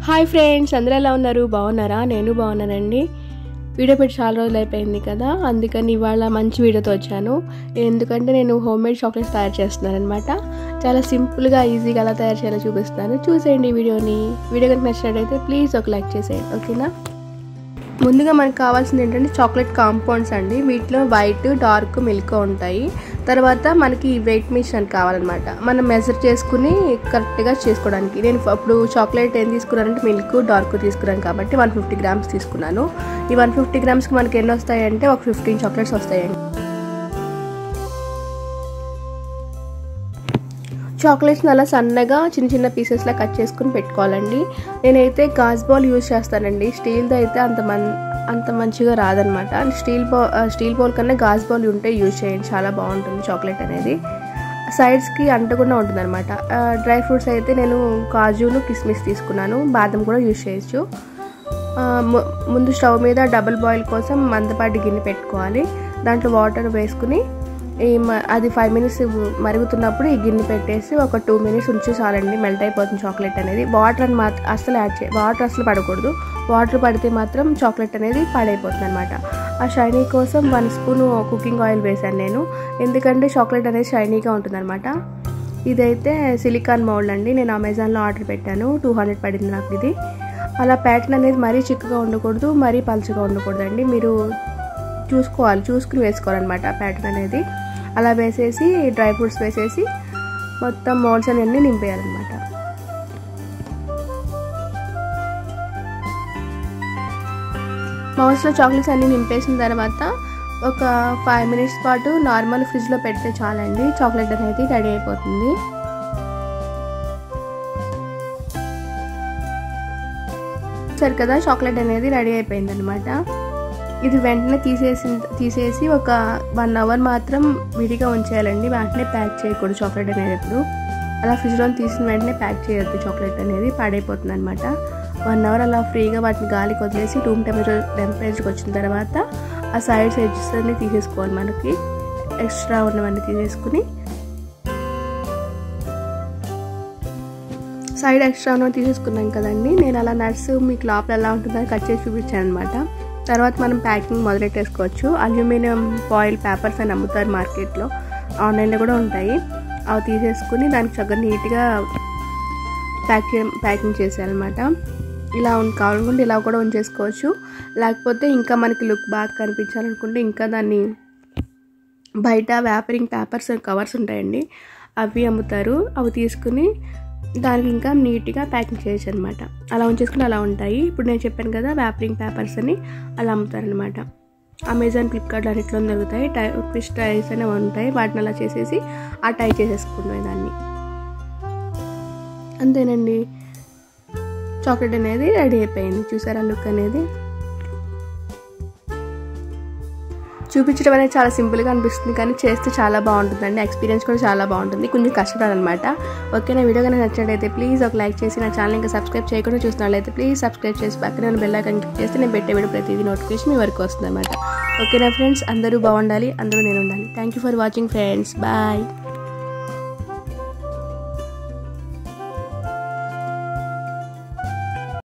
Hi friends, అందరూ ఎలా ఉన్నారు? బాగున్నారా? నేను బాగున్నానండి. వీడియో పెట్టి చాలా రోజులు అయిపోయింది కదా, అందుకని ఇవాళ మంచి వీడియోతో వచ్చాను. ఎందుకంటే నేను హోమ్మేడ్ చాక్లెట్స్ తయారు చేస్తున్నాను అనమాట. చాలా సింపుల్గా ఈజీగా ఎలా తయారు చేయాలో చూపిస్తాను. చూసేయండి వీడియోని. వీడియో కనుక నచ్చినట్టయితే ప్లీజ్ ఒక లైక్ చేసేయండి, ఓకేనా? ముందుగా మనకు కావాల్సింది ఏంటంటే చాక్లెట్ కాంపౌండ్స్ అండి. వీటిలో వైట్, డార్క్, మిల్క్ ఉంటాయి. తర్వాత మనకి వెయిట్ మిషన్ కావాలన్నమాట. మనం మెజర్ చేసుకుని కరెక్ట్గా చేసుకోవడానికి. నేను అప్పుడు చాక్లెట్ ఏం తీసుకున్నానంటే మిల్క్, డార్క్ తీసుకున్నాను కాబట్టి 150 గ్రామ్స్ తీసుకున్నాను. ఈ 150 గ్రామ్స్కి మనకి ఎన్ని వస్తాయంటే ఒక 15 చాక్లెట్స్ వస్తాయండి. చాక్లెట్స్ని అలా సన్నగా చిన్న చిన్న పీసెస్లా కట్ చేసుకుని పెట్టుకోవాలండి. నేనైతే గాజ్ బౌల్ యూజ్ చేస్తానండి. స్టీల్ది అయితే అంత మంచిగా రాదనమాట. స్టీల్ బౌల్ కన్నా గాజ్ బౌల్ ఉంటే యూజ్ చేయండి, చాలా బాగుంటుంది చాక్లెట్ అనేది. సైడ్స్కి అంటకుండా ఉంటుంది అనమాట. డ్రై ఫ్రూట్స్ అయితే నేను కాజును, కిస్మిస్ తీసుకున్నాను. బాదం కూడా యూజ్ చేయొచ్చు. ముందు స్టవ్ మీద డబుల్ బాయిల్ కోసం మందపాటి గిన్నె పెట్టుకోవాలి. దాంట్లో వాటర్ వేసుకుని అది 5 మినిట్స్ మరుగుతున్నప్పుడు ఈ గిన్నె పెట్టేసి ఒక 2 మినిట్స్ ఉంచి చాలండి, మెల్ట్ అయిపోతుంది చాక్లెట్ అనేది. వాటర్ అసలు పడకూడదు. వాటర్ పడితే మాత్రం చాక్లెట్ అనేది పాడైపోతుంది అనమాట. ఆ షైనీ కోసం 1 స్పూన్ కుకింగ్ ఆయిల్ వేసాను నేను, ఎందుకంటే చాక్లెట్ అనేది షైనీగా ఉంటుంది అనమాట. ఇదైతే సిలికాన్ మౌల్డ్ అండి. నేను అమెజాన్లో ఆర్డర్ పెట్టాను. 200 పడింది నాకు ఇది. అలా ప్యాటర్న్ అనేది మరీ చిక్కగా ఉండకూడదు, మరీ పలుచగా ఉండకూడదు అండి. మీరు చూసుకుని వేసుకోవాలన్నమాట ఆ ప్యాటర్న్ అనేది. అలా వేసేసి డ్రై ఫ్రూట్స్ వేసేసి మొత్తం మౌల్డ్స్ అన్నీ నింపేయాలన్నమాట. మౌల్డ్స్లో చాక్లెట్స్ అన్నీ నింపేసిన తర్వాత ఒక 5 మినిట్స్ పాటు నార్మల్ ఫ్రిడ్జ్లో పెడితే చాలండి, చాక్లెట్ అనేది రెడీ అయిపోతుంది. సరే కదా, చాక్లెట్ అనేది రెడీ అయిపోయింది అనమాట. ఇది వెంటనే తీసేసి ఒక 1 అవర్ మాత్రం విడిగా ఉంచేయాలండి. వెంటనే ప్యాక్ చేయకూడదు చాక్లెట్ అనేది. ఎప్పుడు అలా ఫ్రిడ్జ్లో తీసిన వెంటనే ప్యాక్ చేయొద్దు, చాక్లెట్ అనేది పాడైపోతుంది అనమాట. 1 అవర్ అలా ఫ్రీగా వాటిని గాలికి వదిలేసి రూమ్ టెంపరేచర్కి వచ్చిన తర్వాత ఆ సైడ్స్ ఎడ్జెస్ అన్ని తీసేసుకోవాలి. మనకి ఎక్స్ట్రా ఉన్నవన్నీ తీసేసుకుని సైడ్ ఎక్స్ట్రా ఉన్నవి తీసేసుకున్నాం కదండి. నేను అలా నట్స్ మీకు లోపల ఎలా ఉంటుందని కట్ చేసి చూపించాను అనమాట. తర్వాత మనం ప్యాకింగ్ మొదలెట్టేసుకోవచ్చు. అల్యూమినియం ఫాయిల్ పేపర్స్ అని అమ్ముతారు మార్కెట్లో, ఆన్లైన్లో కూడా ఉంటాయి. అవి తీసేసుకుని దానికి చక్కగా నీట్గా ప్యాకింగ్ చేసేయాలన్నమాట. ఇలా కావాలనుకుంటే ఇలా కూడా ఉంచేసుకోవచ్చు. లేకపోతే ఇంకా మనకి లుక్ బాగా కనిపించాలనుకుంటే ఇంకా దాన్ని బయట వ్యాపరింగ్ పేపర్స్ కవర్స్ ఉంటాయండి, అవి అమ్ముతారు. అవి తీసుకుని దానికి ఇంకా నీట్గా ప్యాకింగ్ చేయొచ్చు అనమాట. అలా ఉంచేసుకుని అలా ఉంటాయి. ఇప్పుడు నేను చెప్పాను కదా వ్యాపరింగ్ పేపర్స్ అని, అలా అమ్ముతారనమాట. అమెజాన్, ఫ్లిప్కార్ట్లో అన్నిట్లో దొరుకుతాయి. ఫిష్ టైస్ అనేవి ఉంటాయి. వాటిని అలా చేసేసి ఆ టై చేసేసుకుంటాయి దాన్ని. అంతేనండి, చాక్లెట్ అనేది రెడీ అయిపోయింది. చూసారా లుక్ అనేది? చూపించడం అనేది చాలా సింపుల్గా అనిపిస్తుంది, కానీ చేస్తే చాలా బాగుంటుందండి. ఎక్స్పీరియన్స్ కూడా చాలా బాగుంటుంది. కొంచెం కష్టపడాలన్నమాట. ఓకే, నా వీడియో కనుక నచ్చినట్లయితే ప్లీజ్ ఒక లైక్ చేసి, నా ఛానల్ ఇంకా సబ్స్క్రైబ్ చేయకుండా చూసినట్లయితే ప్లీజ్ సబ్స్క్రైబ్ చేసి పక్కన బెల్ ఐకాన్ క్లిక్ చేస్తే నేను పెట్టే వీడియో ప్రతిదీ నోటిఫికేషన్ మీ వరకు వస్తుంది అనమాట. ఓకేనా ఫ్రెండ్స్, అందరూ బాగుండాలి, అందరూ నేను ఉండాలి. Thank you for watching friends. Bye.